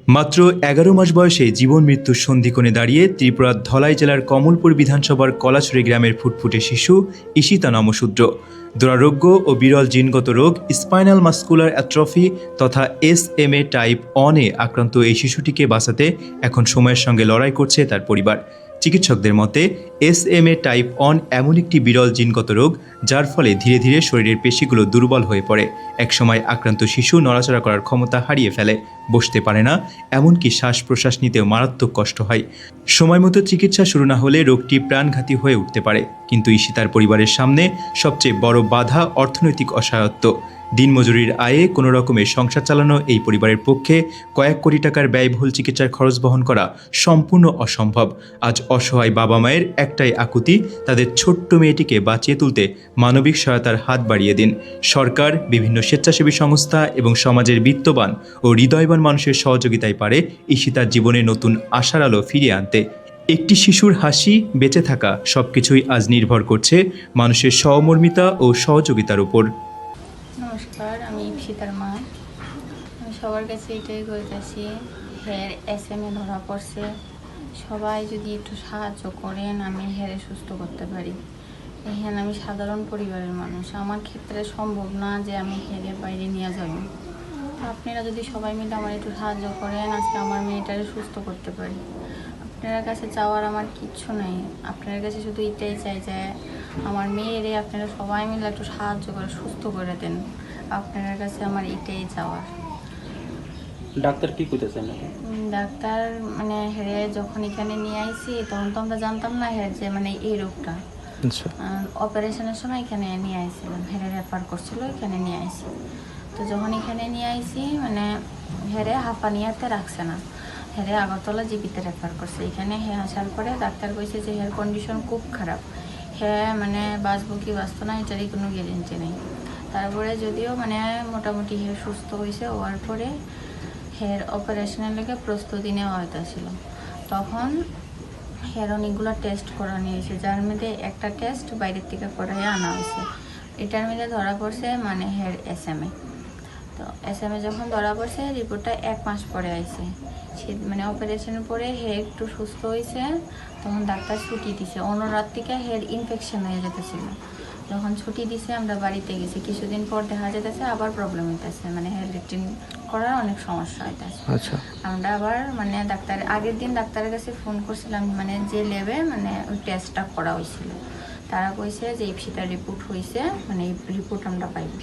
মাত্র ১১ মাস বয়সে জীবন মৃত্যুর সন্ধিকোণে দাঁড়িয়ে ত্রিপুরার ধলাই জেলার কমলপুর বিধানসভার কলাছড়ি গ্রামের ফুটফুটে শিশু ঈশিতা নমশূদ্র দুরারোগ্য ও বিরল জিনগত রোগ স্পাইনাল মাস্কুলার অ্যাট্রফি তথা SMA টাইপ 1 আক্রান্ত এই শিশুটিকে বাঁচাতে এখন সময়ের সঙ্গে লড়াই করছে তার পরিবার। চিকিৎসকদের মতে SMA টাইপ 1 এমন একটি বিরল জিনগত রোগ যার ফলে ধীরে ধীরে শরীরের পেশিগুলো দুর্বল হয়ে পড়ে। একসময় আক্রান্ত শিশু নড়াচড়া করার ক্ষমতা হারিয়ে ফেলে, বসতে পারে না, এমনকি শ্বাস প্রশ্বাস নিতেও মারাত্মক কষ্ট হয়। সময়মতো চিকিৎসা শুরু না হলে রোগটি প্রাণঘাতী হয়ে উঠতে পারে। কিন্তু ঈশিতার পরিবারের সামনে সবচেয়ে বড় বাধা অর্থনৈতিক অসহায়ত্ব। দিনমজুরির আয়ে কোনো রকমের সংসার চালানো এই পরিবারের পক্ষে কয়েক কোটি টাকার ব্যয়বহুল চিকিৎসার খরচ বহন করা সম্পূর্ণ অসম্ভব। আজ অসহায় বাবা মায়ের একটাই আকুতি, তাদের ছোট্ট মেয়েটিকে বাঁচিয়ে তুলতে মানবিক সহায়তার হাত বাড়িয়ে দিন। সরকার, বিভিন্ন স্বেচ্ছাসেবী সংস্থা এবং সমাজের বিত্তবান ও হৃদয়বান মানুষের সহযোগিতায় পারে ঈশিতার জীবনে নতুন আশার আলো ফিরিয়ে আনতে। একটি শিশুর হাসি, বেঁচে থাকা সবকিছুই আজ নির্ভর করছে মানুষের সহমর্মিতা ও সহযোগিতার উপর। নমস্কার, আমি ঈশিতার মা। আমি সবার কাছে এটাই কইতাছি, হের SMA ধরা পড়ছে, সবাই যদি একটু সাহায্য করেন আমি হেরে সুস্থ করতে পারি। এখানে আমি সাধারণ পরিবারের মানুষ, আমার ক্ষেত্রে সম্ভব না যে আমি হেরে বাইরে নিয়ে যাব। আপনারা যদি সবাই মিলে আমার একটু সাহায্য করেন, আজকে আমার মেয়েটারে সুস্থ করতে পারি। আপনার কাছে চাওয়ার আমার কিচ্ছু নাই, আপনার কাছে শুধু এটাই চাই যে আমার মেয়েরে আপনারা সবাই মিলে একটু সাহায্য করে সুস্থ করে দেন। আপনার কাছে আমার এটাই চাওয়ার। ডাক্তার কি কইতেছেন? ডাক্তার মানে হেরে যখন এখানে নিয়ে আইছি তখন তো আমরা জানতাম না হের যে মানে এই রোগটা। অপারেশনের সময় এখানে নিয়ে আইছিলাম, হেরে রেফার করছিল, এখানে নিয়ে আইছি। তো যখন এখানে নিয়ে আইছি মানে হেরে হাঁপানিয়াতে রাখছে না, হেরে আগরতলা জিপিতে রেফার করছে। এখানে আসার পরে ডাক্তার কইছে যে হের কন্ডিশন খুব খারাপ, মানে বাঁচবো কি বাঁচতো না এটারই কোনো গ্যারেন্টি নেই। তারপরে যদিও মানে মোটামুটি হের সুস্থ হয়েছে, হওয়ার পরে হের অপারেশনের লেগে প্রস্তুতি নেওয়া হইতেছিল। তখন হের অনেকগুলো টেস্ট করানো হয়েছে, যার মধ্যে একটা টেস্ট বাইরের থেকে করাই আনা হয়েছে। এটার মধ্যে ধরা পড়ছে মানে হের SMA। তো SMA যখন ধরা পড়ছে রিপোর্টটা 1 মাস পরে আইছে। সে মানে অপারেশনের পরে হে একটু সুস্থ হয়েছে, তখন ডাক্তার ছুটি দিছে। অন্য রাত থেকে হের ইনফেকশন হয়ে যেতেছিল। যখন ছুটি দিছে আমরা বাড়িতে গেছি, কিছুদিন পর দেখা যেতেছে আবার প্রবলেম হইতেছে, মানে হের লেট্রিন করার অনেক সমস্যা হইতেছে। আচ্ছা, আমরা আবার মানে আগের দিন ডাক্তারের কাছে ফোন করছিলাম, মানে যে লেবে মানে ওই টেস্টটা করা হয়েছিল। তারা কইছে যে ঈশিতার রিপোর্ট হয়েছে, মানে এই রিপোর্ট আমরা পাইব।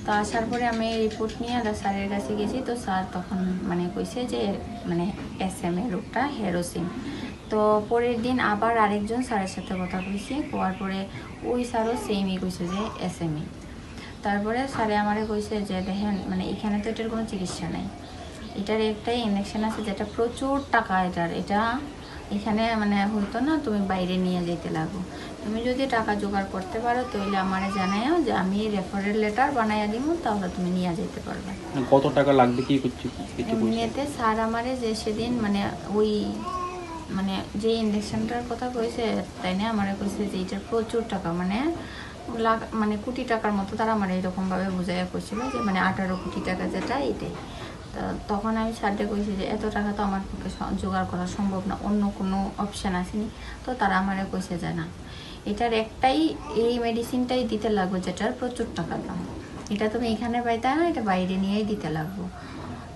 তো আসার পরে আমি এই রিপোর্ট নিয়ে স্যারের কাছে গেছি। তো স্যার তখন মানে কইছে যে মানে SMA রোগটা হেরোসিন। তো পরের দিন আবার আরেকজন স্যারের সাথে কথা কইছি, কোয়ার পরে ওই স্যারও সেমই কইছে যে SMA। তারপরে স্যারে আমারে কইছে যে দেখেন মানে এখানে তো এটার কোনো চিকিৎসা নেই, এটার একটাই ইঞ্জেকশন আছে যেটা প্রচুর টাকা, এটা এখানে মানে হইতো না, তুমি বাইরে নিয়ে যেতে লাগো। তুমি যদি টাকা জোগাড় করতে পারো তাহলে আমারে জানাইও, যে আমি রেফারেল লেটার বানাইয়া দিব, তাহলে তুমি নিয়ে যেতে পারবে। কত টাকা লাগবে কি কিছু? এমনিতে স্যার আমারে যে সেদিন মানে ওই মানে যে ইঞ্জেকশনটার কথা কইছে তাই না, আমারে কইছে যে এটার প্রচুর টাকা, মানে কোটি টাকার মতো। তারা আমার এরকমভাবে বুঝাইয়া কইছিল যে মানে 18 কোটি টাকা যেটা এটাই। তখন আমি স্যারকে কইছি যে এত টাকা তো আমার পক্ষে জোগাড় করা সম্ভব না, অন্য কোনো অপশান আসেনি। তো তারা আমারে কইছে যে না, এটার একটাই এই মেডিসিনটাই দিতে লাগবে যেটার প্রচুর টাকার দাম, এটা তুমি এখানে পাইতে না, এটা বাইরে নিয়েই দিতে লাগবো।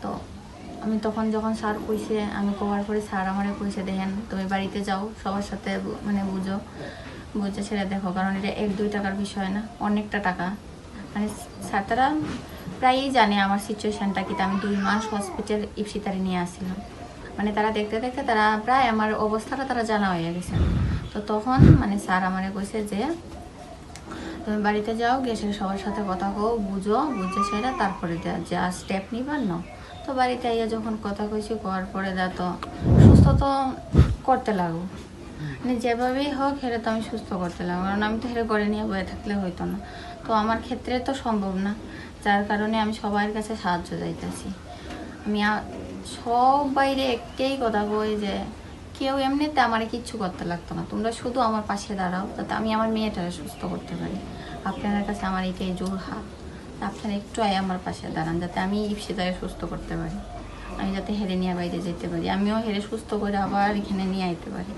তো আমি তখন যখন স্যার কইছে, আমি কোয়ার পরে স্যার আমারে কইছে দেখেন তুমি বাড়িতে যাও, সবার সাথে মানে বুঝে ছেড়ে দেখো, কারণ এটা 1-2 টাকার বিষয় না, অনেকটা টাকা। মানে স্যার তারা প্রায়ই জানে আমার সিচুয়েশানটা কি। আমি 2 মাস হসপিটাল ঈশিতারে নিয়ে আসছিলাম, মানে তারা দেখতে দেখতে তারা প্রায় আমার অবস্থাটা তারা জানা হয়ে গেছে। তো তখন মানে স্যার আমারে কইছে যে তুমি বাড়িতে যাও, গিয়ে সবার সাথে কথা কও, বুঝে সেটা তারপরে যে আর স্টেপ নিবার না। তো বাড়িতে আইয়া যখন কথা কইছি, করার পরে তো সুস্থ তো করতে লাগবো, মানে যেভাবেই হোক হেরে তো আমি সুস্থ করতে লাগবো, কারণ আমি তো হেরে করে নিয়ে বয়ে থাকলে হইতো না। তো আমার ক্ষেত্রে তো সম্ভব না, যার কারণে আমি সবার কাছে সাহায্য চাইতেছি। আমি সব বাইরে একটাই কথা কই যে কেউ এমনিতে আমার কিচ্ছু করতে লাগতো না, তোমরা শুধু আমার পাশে দাঁড়াও যাতে আমি আমার মেয়েটারে সুস্থ করতে পারি। আপনাদের কাছে আমার এটাই জোর হাত, আপনারা একটু আমার পাশে দাঁড়ান যাতে আমি ঈশিতারে সুস্থ করতে পারি। আমি যাতে হেরে নিয়ে বাইরে যেতে পারি, আমিও হেরে সুস্থ করে আবার এখানে নিয়ে আইতে পারি।